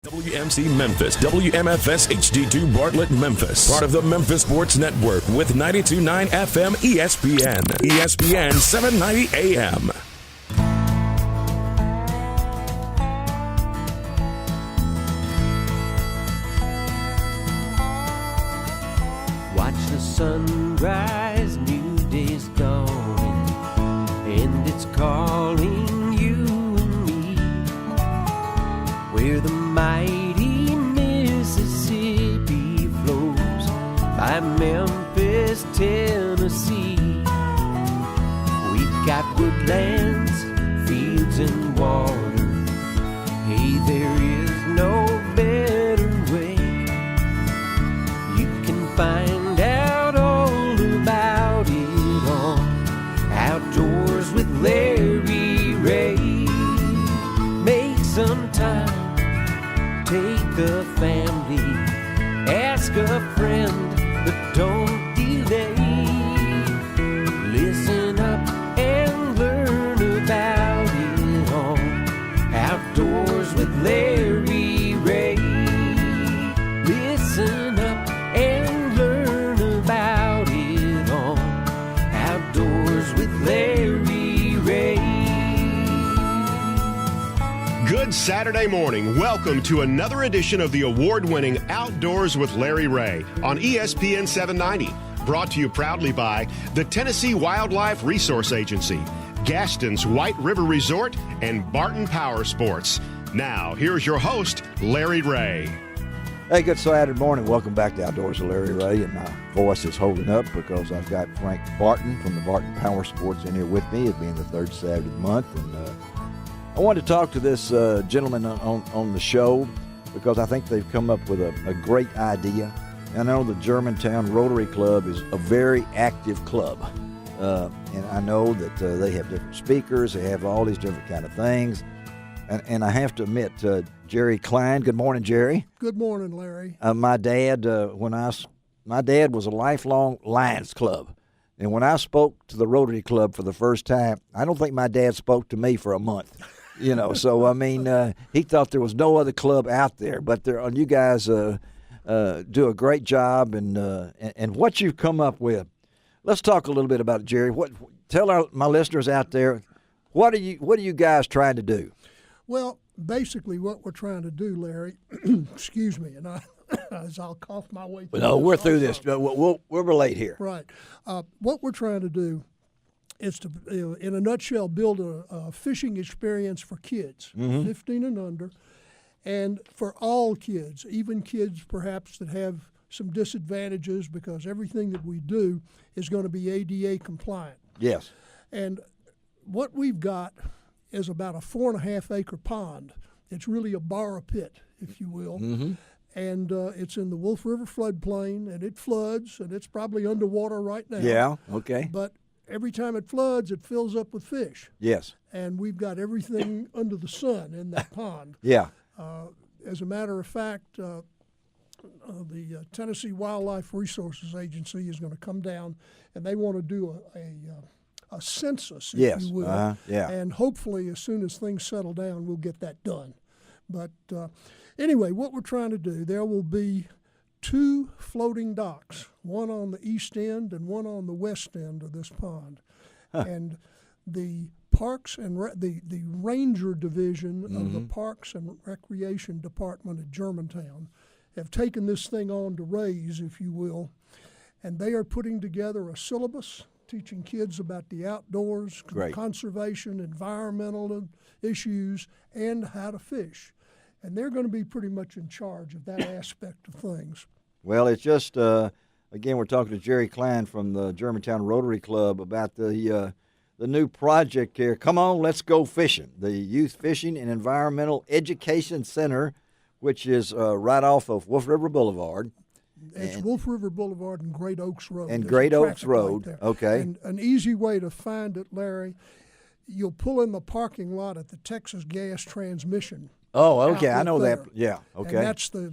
WMC Memphis, WMFS HD2 Bartlett Memphis, part of the Memphis Sports Network with 92.9 FM ESPN, ESPN 790 AM. Watch the sunrise, new day's dawning, and it's calling you and me, where the mighty Mississippi flows by Memphis, Tennessee. We've got woodlands, fields, and water. Hey, there is no better way. You can find out all about it on Outdoors with Larry Ray. Make some time. Take the family, ask a friend, but don't delay. Listen up and learn about it all. Outdoors with Larry Ray. Listen up and learn about it all. Outdoors with Larry Ray. Good Saturday morning. Welcome to another edition of the award-winning Outdoors with Larry Ray on ESPN 790. Brought to you proudly by the Tennessee Wildlife Resource Agency, Gaston's White River Resort, and Barton Power Sports. Now, here's your host, Larry Ray. Hey, good Saturday morning. Welcome back to Outdoors with Larry Ray. And my voice is holding up because I've got Frank Barton from the Barton Power Sports in here with me, it being the third Saturday of the month. And I wanted to talk to this gentleman on the show because I think they've come up with a great idea. I know the Germantown Rotary Club is a very active club. And I know that they have different speakers. They have all these different kind of things. And I have to admit, Jerry Klein. Good morning, Jerry. Good morning, Larry. My dad, my dad was a lifelong Lions Club. And when I spoke to the Rotary Club for the first time, I don't think my dad spoke to me for a month. You know, so I mean, he thought there was no other club out there. But you guys do a great job, and what you've come up with. Let's talk a little bit about it, Jerry. Tell my listeners out there, what are you guys trying to do? Well, basically, what we're trying to do, Larry. Excuse me, and as I'll cough my way through. No, we're through this. We'll relate here. Right. What we're trying to do is to, in a nutshell, build a fishing experience for kids, 15 and under, and for all kids, even kids perhaps that have some disadvantages, because everything that we do is going to be ADA compliant. Yes. And what we've got is about a 4.5 acre pond. It's really a borrow pit, if you will. Mm-hmm. And it's in the Wolf River floodplain, and it floods, and it's probably underwater right now. Yeah, okay. But every time it floods, it fills up with fish. Yes. And we've got everything under the sun in that pond. Yeah. As a matter of fact, the Tennessee Wildlife Resources Agency is going to come down, and they want to do a census, if you will. Yeah. And hopefully, as soon as things settle down, we'll get that done. But anyway, what we're trying to do, there will be 2 floating docks, one on the east end and one on the west end of this pond. And the Parks and the Ranger Division of the Parks and Recreation Department at Germantown have taken this thing on to raise, if you will, and they are putting together a syllabus teaching kids about the outdoors, conservation, environmental issues, and how to fish. And they're going to be pretty much in charge of that aspect of things. Well, it's just, again, we're talking to Jerry Klein from the Germantown Rotary Club about the new project here. Come on, let's go fishing. The Youth Fishing and Environmental Education Center, which is right off of Wolf River Boulevard. It's Wolf River Boulevard and Great Oaks Road. And Great Oaks Road, okay. And an easy way to find it, Larry, you'll pull in the parking lot at the Texas Gas Transmission. Oh, okay, I know there. that. Yeah, okay. And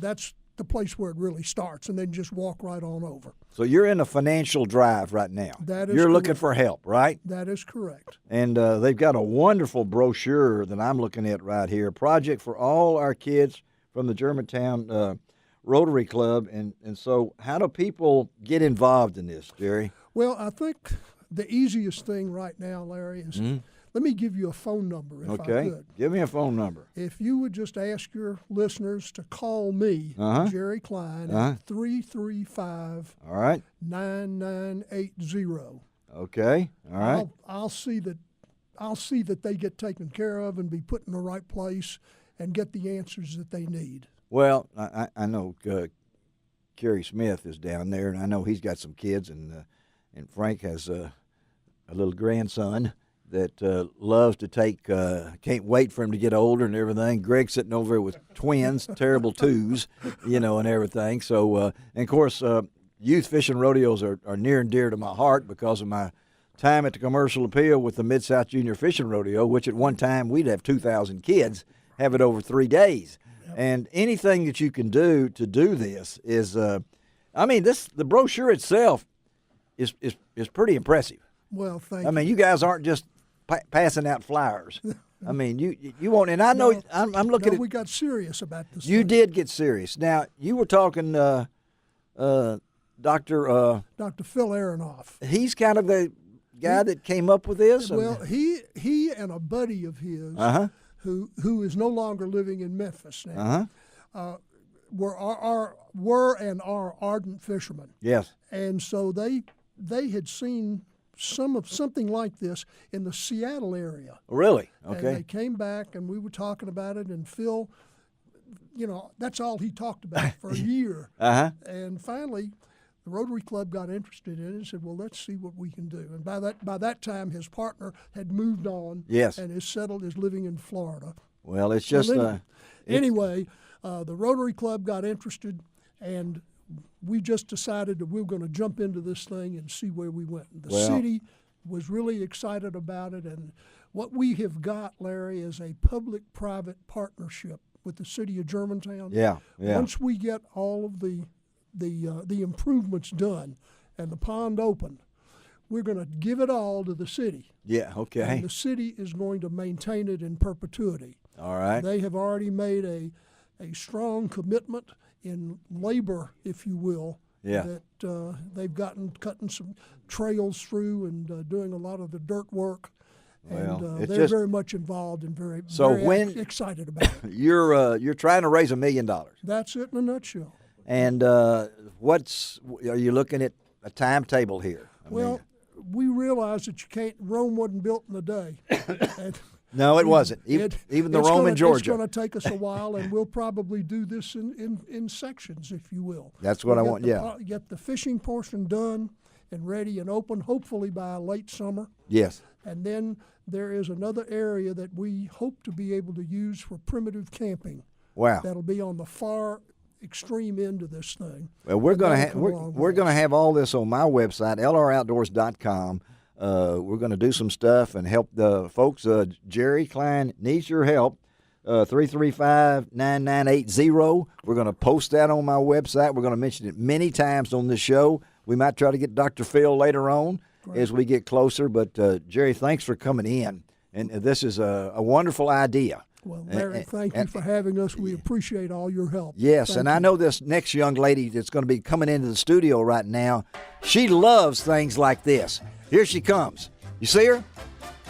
that's the place where it really starts, and then just walk right on over. So you're in a financial drive right now. That is You're correct. looking for help, right? That is correct. And they've got a wonderful brochure that I'm looking at right here. Project for all our kids from the Germantown Rotary Club. And so how do people get involved in this, Jerry? Well, I think the easiest thing right now, Larry, is let me give you a phone number if I could. Give me a phone number. If you would just ask your listeners to call me, Jerry Klein, at 335 All right. 9980. Okay. All right. I'll see that they get taken care of and be put in the right place and get the answers that they need. Well, I know Kerry Smith is down there, and I know he's got some kids, and Frank has a little grandson that loves to take, can't wait for him to get older and everything. Greg's sitting over there with twins, terrible twos, and everything. So, and of course, youth fishing rodeos are near and dear to my heart because of my time at the Commercial Appeal with the Mid-South Junior Fishing Rodeo, which at one time we'd have 2,000 kids have it over 3 days. Yep. And anything that you can do to do this is, the brochure itself is pretty impressive. Well, thank you. You guys aren't just passing out flyers. You won't, and I know I'm looking at. We got serious about this. You did get serious. Now you were talking, Dr. Phil Aronoff. He's kind of the guy that came up with this. Well, he and a buddy of his, who is no longer living in Memphis now, were and are ardent fishermen. Yes, and so they had seen something like this in the Seattle area. Really? Okay. And they came back, and we were talking about it, and Phil, that's all he talked about for a year. And finally, the Rotary Club got interested in it and said, well, let's see what we can do. And by that time, his partner had moved on. Yes. And is living in Florida. Well, it's just... Anyway, the Rotary Club got interested, and we just decided that we were going to jump into this thing and see where we went. The city was really excited about it, and what we have got, Larry, is a public-private partnership with the city of Germantown. Yeah. Once we get all of the improvements done and the pond open, we're going to give it all to the city. Yeah, okay. And the city is going to maintain it in perpetuity. All right. They have already made a strong commitment in labor, if you will, that they've cutting some trails through and doing a lot of the dirt work. And they're very much involved and very excited about it. You're trying to raise $1 million. That's it in a nutshell. And are you looking at a timetable here? We realize that Rome wasn't built in a day. No, it wasn't. Even the Rome in Georgia. It's going to take us a while, and we'll probably do this in sections, if you will. That's what I want, Get the fishing portion done and ready and open, hopefully by late summer. Yes. And then there is another area that we hope to be able to use for primitive camping. Wow. That'll be on the far extreme end of this thing. Well, we're going to have all this on my website, lroutdoors.com. We're going to do some stuff and help the folks. Jerry Klein needs your help. 335-9980. We're going to post that on my website. We're going to mention it many times on this show. We might try to get Dr. Phil later on as we get closer. But, Jerry, thanks for coming in. And this is a wonderful idea. Well, Larry, thank you for having us. We appreciate all your help. Yes, thank and you. I know this next young lady that's going to be coming into the studio right now, she loves things like this. Here she comes. You see her?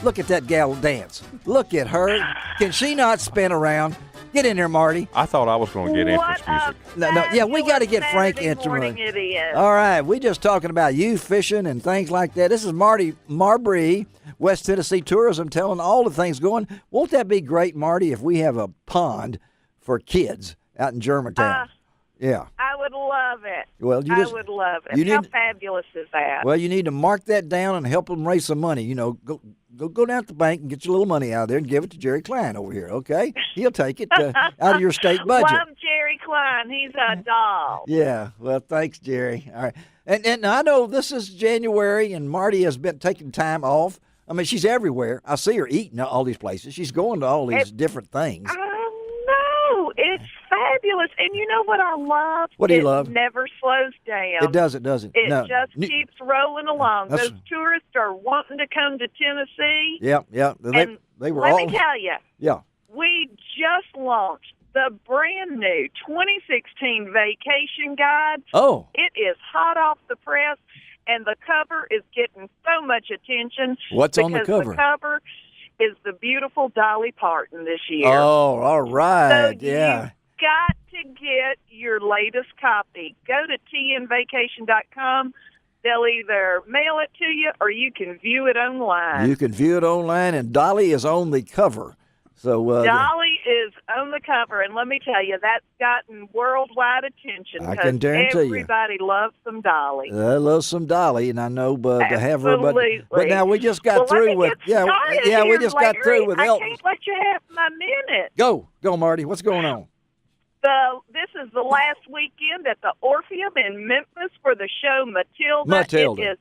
Look at that gal dance. Look at her. Can she not spin around? Get in there, Marty. I thought I was going to get entrance music. No, we got to get Frank entrance. All right, we just talking about youth fishing and things like that. This is Marty Marbury, West Tennessee Tourism, telling all the things going. Won't that be great, Marty, if we have a pond for kids out in Germantown? Yeah. I would love it. Well, I would love it. How fabulous is that? Well, you need to mark that down and help them raise some money. Go down to the bank and get your little money out of there and give it to Jerry Klein over here, okay? He'll take it out of your state budget. Well, I'm Jerry Klein. He's a doll. Yeah. Well, thanks, Jerry. All right. And I know this is January, and Marty has been taking time off. I mean, she's everywhere. I see her eating at all these places. She's going to all these different things. No, it's fabulous. And you know what I love? What do you love? It never slows down. It doesn't. It just keeps rolling along. Those tourists are wanting to come to Tennessee. Yeah. Let me tell you. Yeah. We just launched the brand new 2016 Vacation Guide. Oh. It is hot off the press, and the cover is getting so much attention. What's on the cover? The cover is the beautiful Dolly Parton this year. Oh, all right. So yeah. you've got to get your latest copy. Go to tnvacation.com. They'll either mail it to you or you can view it online. You can view it online, and Dolly is on the cover. So Dolly is on the cover, and let me tell you, that's gotten worldwide attention. I can guarantee everybody loves some Dolly. I love some Dolly, and I know, but to have her, Absolutely. but now we just got through with we just got through with Elton. I can't let you have my minute. Go, Marty. What's going on? This is the last weekend at the Orpheum in Memphis for the show Matilda.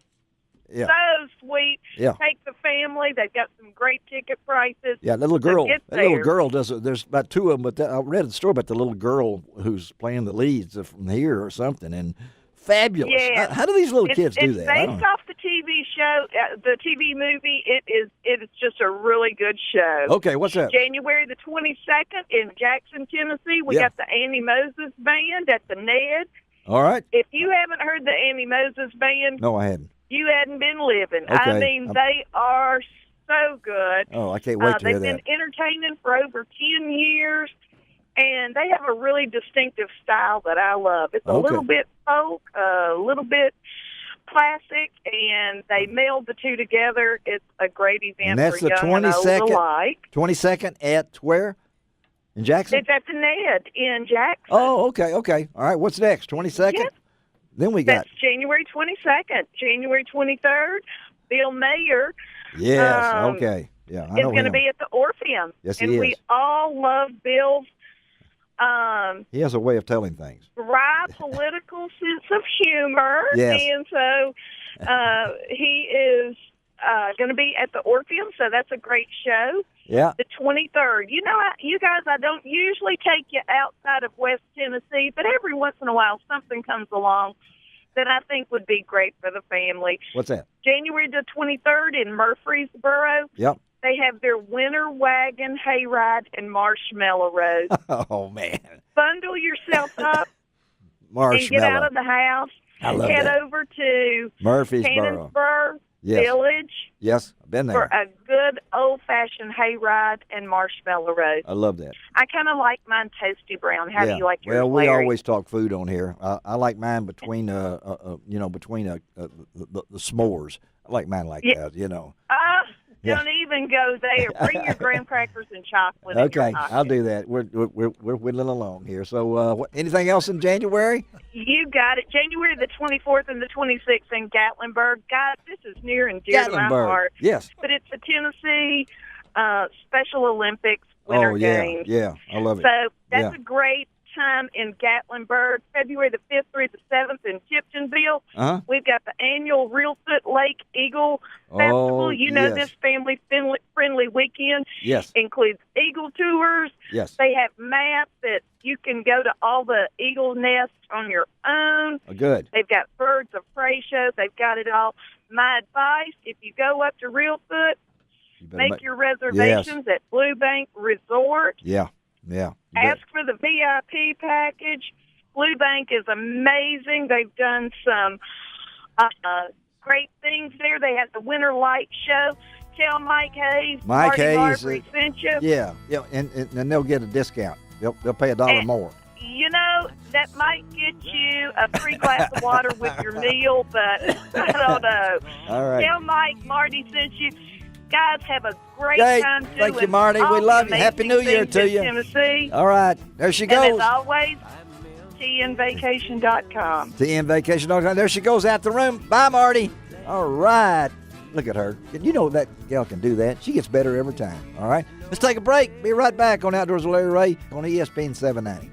It is so sweet. Yeah. Take the family. They've got some great ticket prices. Yeah, that little girl. So that little girl does it. There's about two of them, but I read a story about the little girl who's playing the leads from here or something, and fabulous. Yeah. How do these little kids do that? It's based off the TV show, the TV movie. It is just a really good show. Okay, what's that? January the 22nd in Jackson, Tennessee. We got the Annie Moses Band at the Ned. All right. If you haven't heard the Annie Moses Band, no, I hadn't. You hadn't been living. Okay. I mean, they are so good. Oh, I can't wait to hear that. They've been entertaining for over 10 years, and they have a really distinctive style that I love. It's a little bit folk, a little bit classic, and they meld the two together. It's a great event and that's for the young and old alike. 22nd at where? In Jackson? It's at the Ned in Jackson. Oh, okay. All right, what's next? 22nd? Yes. Then we got... That's January 22nd. January 23rd, Bill Mayer. Yes, okay. Yeah, I know is going to be at the Orpheum. Yes, he and is. We all love Bill's he has a way of telling things. Dry political sense of humor. Yes. And so he is going to be at the Orpheum, so that's a great show. Yeah. The 23rd. You know, you guys, I don't usually take you outside of West Tennessee, but every once in a while something comes along that I think would be great for the family. What's that? January the 23rd in Murfreesboro. Yep. They have their winter wagon hayride and Marshmallow Road. Oh, man. Bundle yourself up Marshmallow. and get out of the house. I love Head that. over to Murfreesboro. Cannonsburg Yes. Village. Yes, I've been there. For a good old-fashioned hayride and Marshmallow Road. I love that. I kind of like mine toasty brown. How do you like yours, Well, we Larry? always talk food on here. I like mine between the s'mores. I like mine like that, Don't even go there. Bring your graham crackers and chocolate. Okay, I'll do that. We're whittling along here. So, anything else in January? You got it. January the 24th and the 26th in Gatlinburg. Guys, this is near and dear to my heart. Yes. But it's the Tennessee Special Olympics Winter Games. Yeah, I love it. So that's a great time in Gatlinburg. February the 5th through the 7th in Tiptonville. Uh-huh. We've got the annual Reelfoot Lake Eagle Festival. You know, this family-friendly weekend includes eagle tours. Yes. They have maps that you can go to all the eagle nests on your own. Oh, good. They've got birds of prey shows. They've got it all. My advice, if you go up to Reelfoot, make your reservations at Blue Bank Resort. Yeah. Ask for the VIP package. Blue Bank is amazing. They've done some great things there. They had the Winter Light Show. Tell Mike Hayes, Marty Marbury sent you. Yeah, and they'll get a discount. They'll pay $1 more. You know, that might get you a free glass of water with your meal, but I don't know. All right. Tell Mike Marty sent you. Guys, have a great time doing thank you, Marty. We love you. Happy New Year to you. Tennessee. All right. There she goes. And as always, tnvacation.com. tnvacation.com. There she goes out the room. Bye, Marty. All right. Look at her. You know that gal can do that. She gets better every time. All right. Let's take a break. Be right back on Outdoors with Larry Ray on ESPN 790.